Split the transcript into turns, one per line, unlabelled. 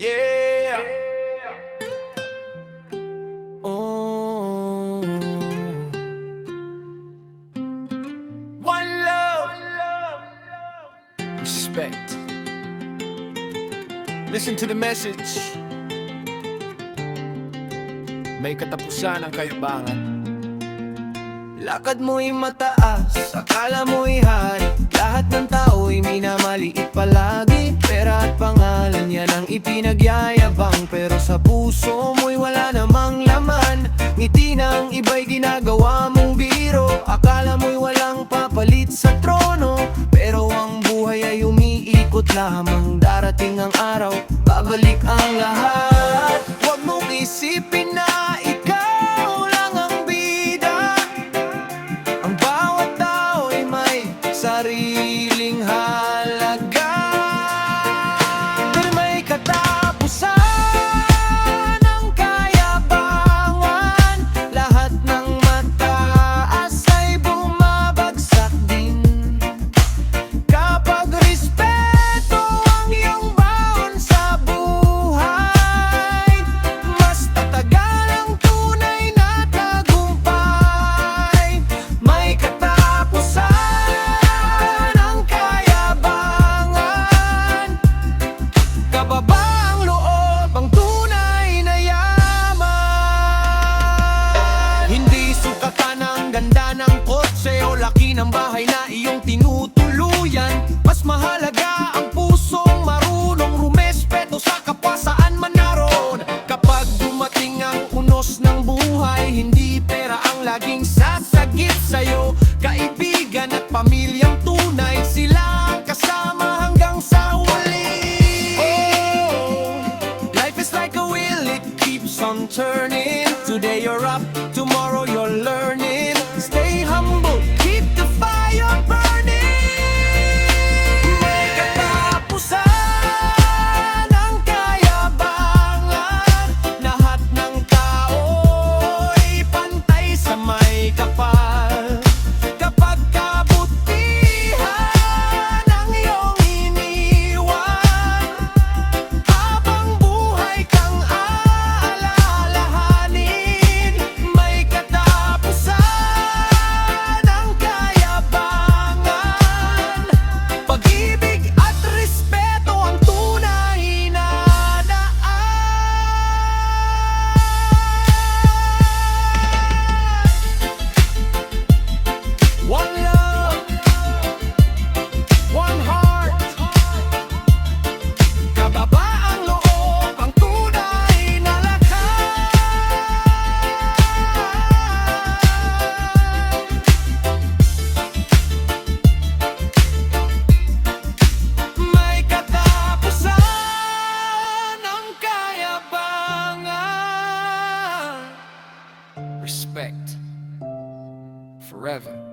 Yeah. Oh. One love. Respect. Listen to the message. May katapusan ang kayabangan. Lakad mo'y mataas, akala mo'y hari. Lahat ng tao'y minamaliit palagi. Pera at pangalan yan ang ipinagyayabang, pero sa puso mo'y wala namang laman. Ngiti ng iba'y ginagawa mong biro. Akala mo'y walang papalit sa trono, pero ang buhay ay umiikot lamang. Darating ang araw, babalik ang lahat. Huwag mong isipin na ikaw lang ang bida. Ang bawat tao'y may sariling halaga. Pero may katapusan ang kayabangan. Lahat ng mataas ay bumabagsak din. Kapag respeto ang iyong baon sa buhay, mas tatagal ang tunay na tagumpay. May katapusan ang kayabangan. Kababa ang loob, ang tunay na yaman. Hindi sukatan ang ganda ng kotse o laki ng bahay na iyong tinutuluyan. Mas mahalaga ang pusong marunong rumespeto sa kapwa saan man naroon. Kapag dumating ang unos ng buhay, hindi pera ang laging sasagip sa'yo. Kaibigan at pamilyang tunay, sila ang kasama hanggang sa huli. Oh, life is like a wheel, it keeps on turning. Today you're up, tomorrow you're learning. Stay humble, keep the fire burning. May katapusan ang kayabangan. Lahat ng tao'y pantay sa may kapal. Kapag kabutihan ang iyong iniwan, habang buhay kang aalalahanin. May katapusan ang kayabangan. Pag-ibig at respeto ang tunay na daan. One love, one heart. Kababa ang loob, ang tunay na lakas. May katapusan ang kayabangan. Respect forever.